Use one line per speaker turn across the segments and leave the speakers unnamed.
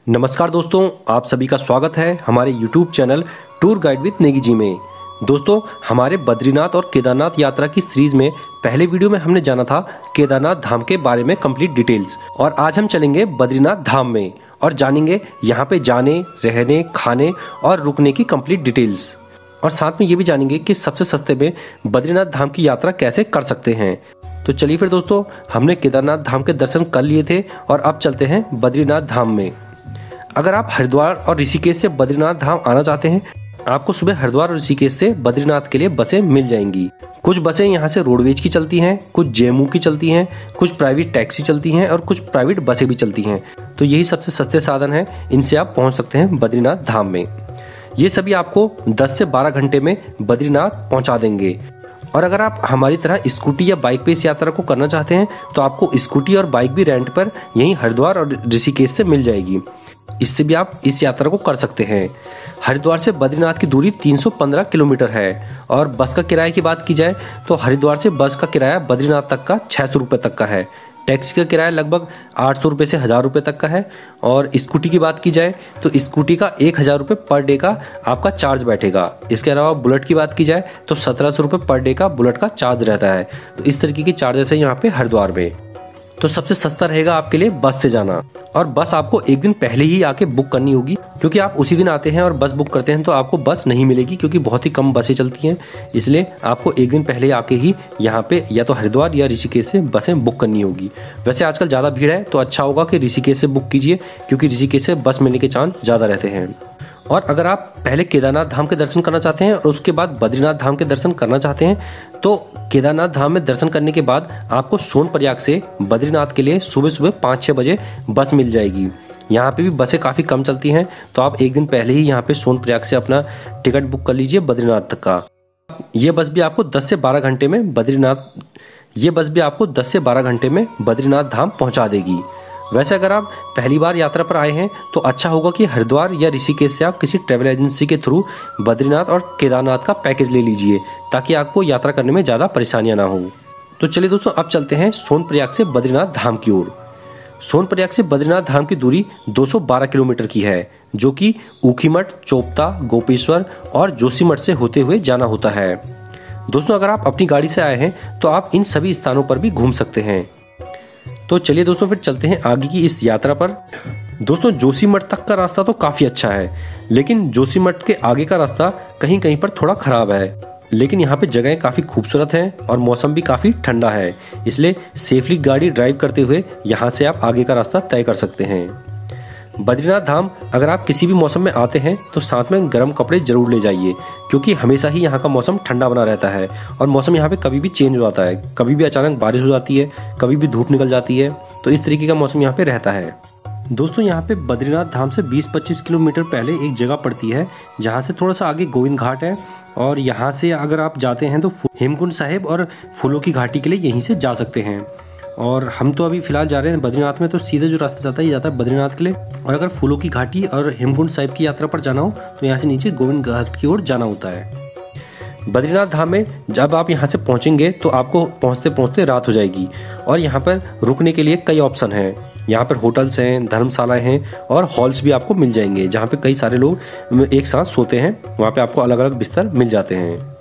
नमस्कार दोस्तों, आप सभी का स्वागत है हमारे YouTube channel tour guide with Negi ji में। दोस्तों, हमारे बद्रीनाथ और केदारनाथ यात्रा की सीरीज में पहले वीडियो में हमने जाना था केदारनाथ धाम के बारे में कंप्लीट डिटेल्स, और आज हम चलेंगे बद्रीनाथ धाम में और जानेंगे यहाँ पे जाने, रहने, खाने और रुकने की कंप्लीट डिटेल्स। और साथ में ये भी जानेंगे कि सबसे सस्ते में बद्रीनाथ धाम की यात्रा कैसे कर सकते हैं। तो चलिए फिर दोस्तों, हमने केदारनाथ धाम के दर्शन कर लिए थे और अब चलते हैं बद्रीनाथ धाम में। अगर आप हरिद्वार और ऋषिकेश से बद्रीनाथ धाम आना चाहते हैं, आपको सुबह हरिद्वार और ऋषिकेश से बद्रीनाथ के लिए बसें मिल जाएंगी। कुछ बसें यहाँ से रोडवेज की चलती हैं, कुछ जेएमयू की चलती हैं, कुछ प्राइवेट टैक्सी चलती हैं और कुछ प्राइवेट बसें भी चलती हैं। तो यही सबसे सस्ते साधन हैं, इनसे आप पहुँच सकते हैं बद्रीनाथ धाम में। ये सभी आपको 10 से 12 घंटे में बद्रीनाथ पहुँचा देंगे। और अगर आप हमारी तरह स्कूटी या बाइक पे इस यात्रा को करना चाहते हैं तो आपको स्कूटी और बाइक भी रेंट पर यहीं हरिद्वार और ऋषिकेश से मिल जाएगी। इससे भी आप इस यात्रा को कर सकते हैं। हरिद्वार से बद्रीनाथ की दूरी 315 किलोमीटर है। और बस का किराए की बात की जाए तो हरिद्वार से बस का किराया बद्रीनाथ तक का 600 रुपये तक का है। टैक्सी का किराया लगभग 800 रुपये से 1000 रुपये तक का है। और स्कूटी की बात की जाए तो स्कूटी का 1000 रुपये पर डे का आपका चार्ज बैठेगा। इसके अलावा बुलेट की बात की जाए तो 1700 रुपये पर डे का बुलेट का चार्ज रहता है। तो इस तरीके की चार्जेस है यहाँ पे हरिद्वार में। तो सबसे सस्ता रहेगा आपके लिए बस से जाना। और बस आपको एक दिन पहले ही आके बुक करनी होगी, क्योंकि आप उसी दिन आते हैं और बस बुक करते हैं तो आपको बस नहीं मिलेगी, क्योंकि बहुत ही कम बसें चलती हैं। इसलिए आपको एक दिन पहले आके ही यहाँ पे या तो हरिद्वार या ऋषिकेश से बसें बुक करनी होगी। वैसे आजकल ज़्यादा भीड़ है तो अच्छा होगा कि ऋषिकेश से बुक कीजिए, क्योंकि ऋषिकेश से बस मिलने के चांस ज़्यादा रहते हैं। और अगर आप पहले केदारनाथ धाम के दर्शन करना चाहते हैं और उसके बाद बद्रीनाथ धाम के दर्शन करना चाहते हैं, तो केदारनाथ धाम में दर्शन करने के बाद आपको सोनप्रयाग से बद्रीनाथ के लिए सुबह सुबह 5-6 बजे बस मिल जाएगी। यहाँ पे भी बसें काफ़ी कम चलती हैं, तो आप एक दिन पहले ही यहाँ पे सोनप्रयाग से अपना टिकट बुक कर लीजिए बद्रीनाथ तक का। ये बस भी आपको 10 से 12 घंटे में बद्रीनाथ धाम पहुँचा देगी। वैसे अगर आप पहली बार यात्रा पर आए हैं तो अच्छा होगा कि हरिद्वार या ऋषिकेश से आप किसी ट्रैवल एजेंसी के थ्रू बद्रीनाथ और केदारनाथ का पैकेज ले लीजिए, ताकि आपको यात्रा करने में ज़्यादा परेशानियां ना हो। तो चलिए दोस्तों, अब चलते हैं सोनप्रयाग से बद्रीनाथ धाम की ओर। सोनप्रयाग से बद्रीनाथ धाम की दूरी 212 किलोमीटर की है, जो कि ऊखीमठ, चोपता, गोपेश्वर और जोशीमठ से होते हुए जाना होता है। दोस्तों, अगर आप अपनी गाड़ी से आए हैं तो आप इन सभी स्थानों पर भी घूम सकते हैं। तो चलिए दोस्तों, फिर चलते हैं आगे की इस यात्रा पर। दोस्तों, जोशीमठ तक का रास्ता तो काफ़ी अच्छा है, लेकिन जोशीमठ के आगे का रास्ता कहीं कहीं पर थोड़ा ख़राब है। लेकिन यहाँ पे जगहें काफ़ी खूबसूरत हैं और मौसम भी काफ़ी ठंडा है, इसलिए सेफली गाड़ी ड्राइव करते हुए यहाँ से आप आगे का रास्ता तय कर सकते हैं। बद्रीनाथ धाम अगर आप किसी भी मौसम में आते हैं तो साथ में गर्म कपड़े जरूर ले जाइए, क्योंकि हमेशा ही यहाँ का मौसम ठंडा बना रहता है और मौसम यहाँ पे कभी भी चेंज हो जाता है। कभी भी अचानक बारिश हो जाती है, कभी भी धूप निकल जाती है, तो इस तरीके का मौसम यहाँ पे रहता है। दोस्तों, यहाँ पे बद्रीनाथ धाम से 20-25 किलोमीटर पहले एक जगह पड़ती है, जहाँ से थोड़ा सा आगे गोविंद घाट है। और यहाँ से अगर आप जाते हैं तो हेमकुंड साहिब और फूलों की घाटी के लिए यहीं से जा सकते हैं। और हम तो अभी फिलहाल जा रहे हैं बद्रीनाथ में, तो सीधे जो रास्ता जाता है ये जाता है बद्रीनाथ के लिए। और अगर फूलों की घाटी और हेमकुंड साहिब की यात्रा पर जाना हो तो यहाँ से नीचे गोविंद घाट की ओर जाना होता है। बद्रीनाथ धाम में जब आप यहाँ से पहुँचेंगे तो आपको पहुँचते पहुँचते रात हो जाएगी। और यहाँ पर रुकने के लिए कई ऑप्शन हैं। यहाँ पर होटल्स हैं, धर्मशालाएं हैं और हॉल्स भी आपको मिल जाएंगे, जहाँ पे कई सारे लोग एक साथ सोते हैं। वहाँ पे आपको अलग अलग बिस्तर मिल जाते हैं।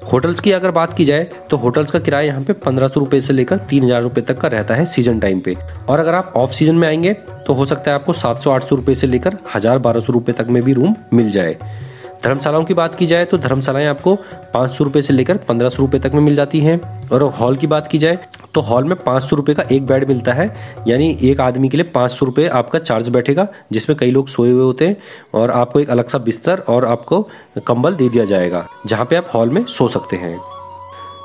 होटल्स की अगर बात की जाए तो होटल्स का किराया यहाँ पे 1500 रुपये से लेकर 3000 रुपये तक का रहता है सीजन टाइम पे। और अगर आप ऑफ सीजन में आएंगे तो हो सकता है आपको 700-800 रुपये से लेकर 1000-1200 रुपये तक में भी रूम मिल जाए। धर्मशालाओं की बात की जाए तो धर्मशालाएं आपको 500 रुपये से लेकर 1500 रुपये तक में मिल जाती हैं। और हॉल की बात की जाए तो हॉल में 500 रुपये का एक बेड मिलता है, यानी एक आदमी के लिए 500 रुपये आपका चार्ज बैठेगा, जिसमें कई लोग सोए हुए होते हैं। और आपको एक अलग सा बिस्तर और आपको कंबल दे दिया जाएगा, जहाँ पे आप हॉल में सो सकते हैं।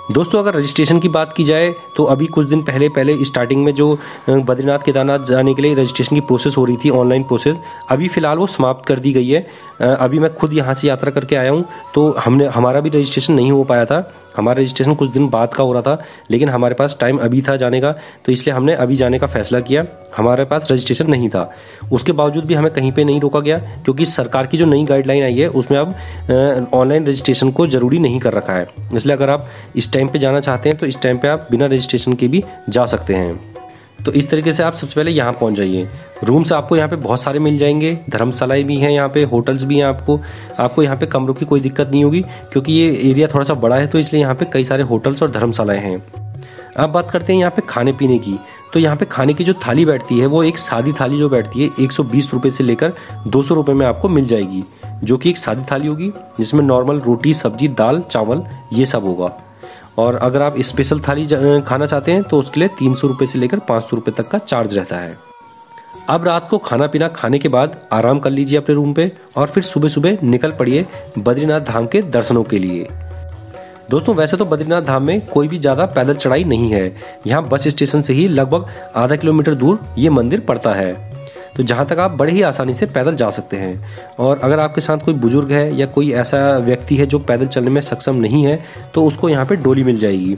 दोस्तों, अगर रजिस्ट्रेशन की बात की जाए तो अभी कुछ दिन पहले स्टार्टिंग में जो बद्रीनाथ केदारनाथ जाने के लिए रजिस्ट्रेशन की प्रोसेस हो रही थी, ऑनलाइन प्रोसेस, अभी फ़िलहाल वो समाप्त कर दी गई है। अभी मैं खुद यहाँ से यात्रा करके आया हूँ, तो हमारा भी रजिस्ट्रेशन नहीं हो पाया था। हमारा रजिस्ट्रेशन कुछ दिन बाद का हो रहा था, लेकिन हमारे पास टाइम अभी था जाने का, तो इसलिए हमने अभी जाने का फैसला किया। हमारे पास रजिस्ट्रेशन नहीं था, उसके बावजूद भी हमें कहीं पे नहीं रोका गया, क्योंकि सरकार की जो नई गाइडलाइन आई है उसमें अब ऑनलाइन रजिस्ट्रेशन को ज़रूरी नहीं कर रखा है। इसलिए अगर आप इस टाइम पे जाना चाहते हैं तो इस टाइम पे आप बिना रजिस्ट्रेशन के भी जा सकते हैं। तो इस तरीके से आप सबसे पहले यहाँ पहुँच जाइए। रूम्स आपको यहाँ पे बहुत सारे मिल जाएंगे, धर्मशालाएँ भी हैं यहाँ पे, होटल्स भी हैं। आपको यहाँ पे कमरों की कोई दिक्कत नहीं होगी, क्योंकि ये एरिया थोड़ा सा बड़ा है, तो इसलिए यहाँ पे कई सारे होटल्स और धर्मशालाएँ हैं। अब बात करते हैं यहाँ पे खाने पीने की। तो यहाँ पे खाने की जो थाली बैठती है वो एक सादी थाली जो बैठती है 120 रुपये से लेकर 200 रुपये में आपको मिल जाएगी, जो कि एक सादी थाली होगी जिसमें नॉर्मल रोटी, सब्जी, दाल, चावल ये सब होगा। और अगर आप स्पेशल थाली खाना चाहते हैं तो उसके लिए 300 रुपये से लेकर 500 रुपये तक का चार्ज रहता है। अब रात को खाना पीना खाने के बाद आराम कर लीजिए अपने रूम पे और फिर सुबह सुबह निकल पड़िए बद्रीनाथ धाम के दर्शनों के लिए। दोस्तों वैसे तो बद्रीनाथ धाम में कोई भी ज़्यादा पैदल चढ़ाई नहीं है। यहाँ बस स्टेशन से ही लगभग आधा किलोमीटर दूर ये मंदिर पड़ता है, तो जहाँ तक आप बड़े ही आसानी से पैदल जा सकते हैं। और अगर आपके साथ कोई बुजुर्ग है या कोई ऐसा व्यक्ति है जो पैदल चलने में सक्षम नहीं है तो उसको यहाँ पे डोली मिल जाएगी।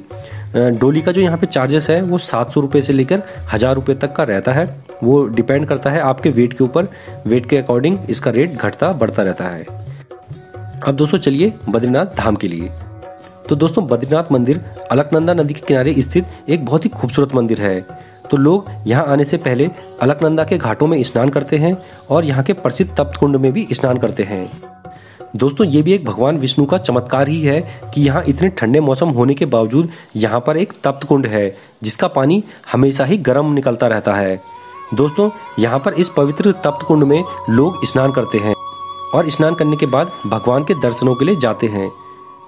डोली का जो यहाँ पे चार्जेस है वो 700 रुपये से लेकर 1000 रुपये तक का रहता है। वो डिपेंड करता है आपके वेट के ऊपर, वेट के अकॉर्डिंग इसका रेट घटता बढ़ता रहता है। अब दोस्तों चलिए बद्रीनाथ धाम के लिए। तो दोस्तों बद्रीनाथ मंदिर अलकनंदा नदी के किनारे स्थित एक बहुत ही खूबसूरत मंदिर है। तो लोग यहाँ आने से पहले अलकनंदा के घाटों में स्नान करते हैं और यहाँ के प्रसिद्ध तप्त कुंड में भी स्नान करते हैं। दोस्तों ये भी एक भगवान विष्णु का चमत्कार ही है कि यहाँ इतने ठंडे मौसम होने के बावजूद यहाँ पर एक तप्त कुंड है जिसका पानी हमेशा ही गर्म निकलता रहता है। दोस्तों यहाँ पर इस पवित्र तप्त कुंड में लोग स्नान करते हैं और स्नान करने के बाद भगवान के दर्शनों के लिए जाते हैं।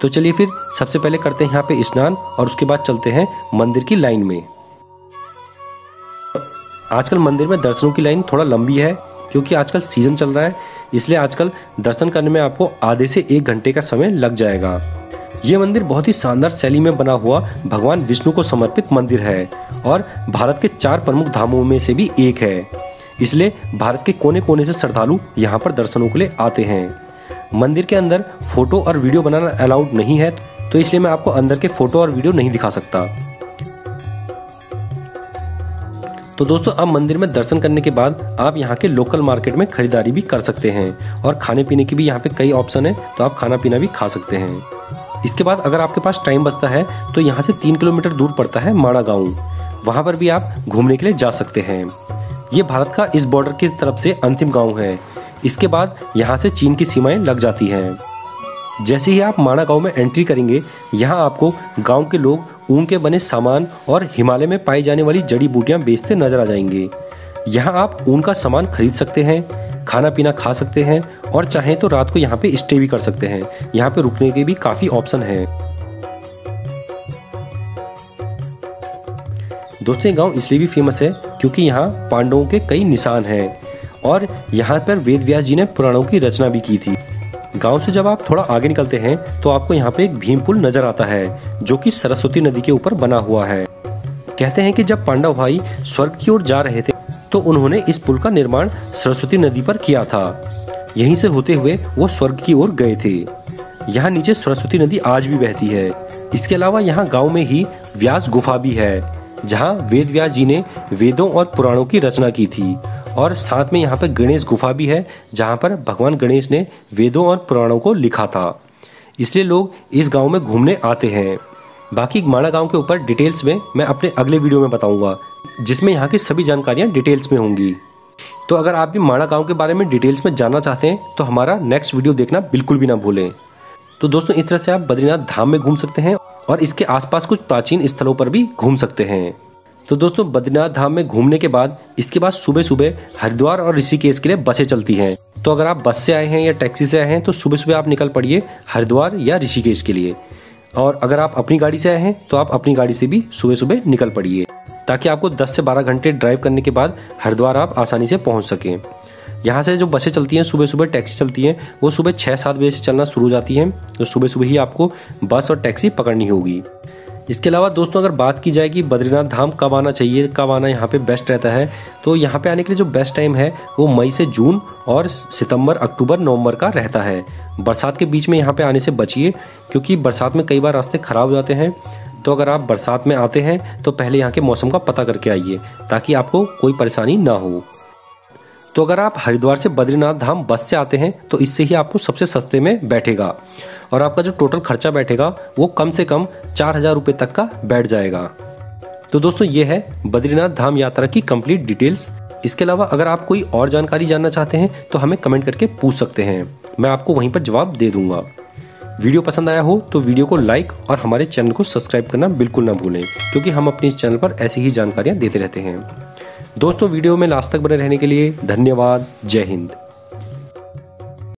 तो चलिए फिर सबसे पहले करते हैं यहाँ पे स्नान और उसके बाद चलते हैं मंदिर की लाइन में। आजकल मंदिर में दर्शनों की लाइन थोड़ा लंबी है क्योंकि आजकल सीजन चल रहा है, इसलिए आजकल दर्शन करने में आपको आधे से 1 घंटे का समय लग जाएगा। ये मंदिर बहुत ही शानदार शैली में बना हुआ भगवान विष्णु को समर्पित मंदिर है और भारत के 4 प्रमुख धामों में से भी एक है, इसलिए भारत के कोने कोने से श्रद्धालु यहाँ पर दर्शनों के लिए आते हैं। मंदिर के अंदर फोटो और वीडियो बनाना अलाउड नहीं है, तो इसलिए मैं आपको अंदर के फोटो और वीडियो नहीं दिखा सकता। तो दोस्तों अब मंदिर में दर्शन करने के बाद आप यहाँ के लोकल मार्केट में खरीदारी भी कर सकते हैं और खाने पीने की भी यहाँ पे कई ऑप्शन है, तो आप खाना पीना भी खा सकते हैं। इसके बाद अगर आपके पास टाइम बचता है तो यहाँ से 3 किलोमीटर दूर पड़ता है माणा गाँव, वहाँ पर भी आप घूमने के लिए जा सकते हैं। ये भारत का इस बॉर्डर की तरफ से अंतिम गाँव है। इसके बाद यहाँ से चीन की सीमाएं लग जाती हैं। जैसे ही आप माणा गांव में एंट्री करेंगे, यहाँ आपको गांव के लोग ऊन के बने सामान और हिमालय में पाई जाने वाली जड़ी बूटियां बेचते नजर आ जाएंगे। यहाँ आप ऊन का सामान खरीद सकते हैं, खाना पीना खा सकते हैं और चाहें तो रात को यहाँ पे स्टे भी कर सकते हैं। यहाँ पे रुकने के भी काफी ऑप्शन हैं। दोस्तों ये गांव इसलिए भी फेमस है क्योंकि यहाँ पांडवों के कई निशान हैं और यहाँ पर वेद व्यास जी ने पुराणों की रचना भी की थी। गांव से जब आप थोड़ा आगे निकलते हैं तो आपको यहाँ पे एक भीम पुल नजर आता है जो कि सरस्वती नदी के ऊपर बना हुआ है। कहते हैं कि जब पांडव भाई स्वर्ग की ओर जा रहे थे तो उन्होंने इस पुल का निर्माण सरस्वती नदी पर किया था। यहीं से होते हुए वो स्वर्ग की ओर गए थे। यहाँ नीचे सरस्वती नदी आज भी बहती है। इसके अलावा यहाँ गाँव में ही व्यास गुफा भी है जहाँ वेद व्यास जी ने वेदों और पुराणों की रचना की थी और साथ में यहाँ पर गणेश गुफा भी है जहाँ पर भगवान गणेश ने वेदों और पुराणों को लिखा था, इसलिए लोग इस गांव में घूमने आते हैं। बाकी माणा गांव के ऊपर डिटेल्स में मैं अपने अगले वीडियो में बताऊंगा जिसमें यहाँ की सभी जानकारियाँ डिटेल्स में होंगी। तो अगर आप भी माणा गांव के बारे में डिटेल्स में जानना चाहते हैं तो हमारा नेक्स्ट वीडियो देखना बिल्कुल भी ना भूलें। तो दोस्तों इस तरह से आप बद्रीनाथ धाम में घूम सकते हैं और इसके आसपास कुछ प्राचीन स्थलों पर भी घूम सकते हैं। तो दोस्तों बद्रीनाथ धाम में घूमने के बाद इसके बाद सुबह सुबह हरिद्वार और ऋषिकेश के लिए बसें चलती हैं। तो अगर आप बस से आए हैं या टैक्सी से आए हैं तो सुबह सुबह आप निकल पड़िए हरिद्वार या ऋषिकेश के लिए, और अगर आप अपनी गाड़ी से आए हैं तो आप अपनी गाड़ी से भी सुबह सुबह निकल पड़िए ताकि आपको 10 से 12 घंटे ड्राइव करने के बाद हरिद्वार आप आसानी से पहुँच सकें। यहाँ से जो बसें चलती हैं सुबह सुबह, टैक्सी चलती हैं, वो सुबह 6-7 बजे से चलना शुरू हो जाती हैं, तो सुबह सुबह ही आपको बस और टैक्सी पकड़नी होगी। इसके अलावा दोस्तों अगर बात की जाए कि बद्रीनाथ धाम कब आना चाहिए, कब आना यहाँ पे बेस्ट रहता है, तो यहाँ पे आने के लिए जो बेस्ट टाइम है वो मई से जून और सितंबर, अक्टूबर, नवंबर का रहता है। बरसात के बीच में यहाँ पे आने से बचिए क्योंकि बरसात में कई बार रास्ते ख़राब हो जाते हैं। तो अगर आप बरसात में आते हैं तो पहले यहाँ के मौसम का पता करके आइए ताकि आपको कोई परेशानी ना हो। तो अगर आप हरिद्वार से बद्रीनाथ धाम बस से आते हैं तो इससे ही आपको सबसे सस्ते में बैठेगा और आपका जो टोटल खर्चा बैठेगा वो कम से कम 4000 रुपये तक का बैठ जाएगा। तो दोस्तों ये है बद्रीनाथ धाम यात्रा की कंप्लीट डिटेल्स। इसके अलावा अगर आप कोई और जानकारी जानना चाहते हैं तो हमें कमेंट करके पूछ सकते हैं, मैं आपको वहीं पर जवाब दे दूंगा। वीडियो पसंद आया हो तो वीडियो को लाइक और हमारे चैनल को सब्सक्राइब करना बिल्कुल ना भूलें, क्योंकि हम अपने इस चैनल पर ऐसी ही जानकारियाँ देते रहते हैं। दोस्तों वीडियो में लास्ट तक बने रहने के लिए धन्यवाद। जय हिंद।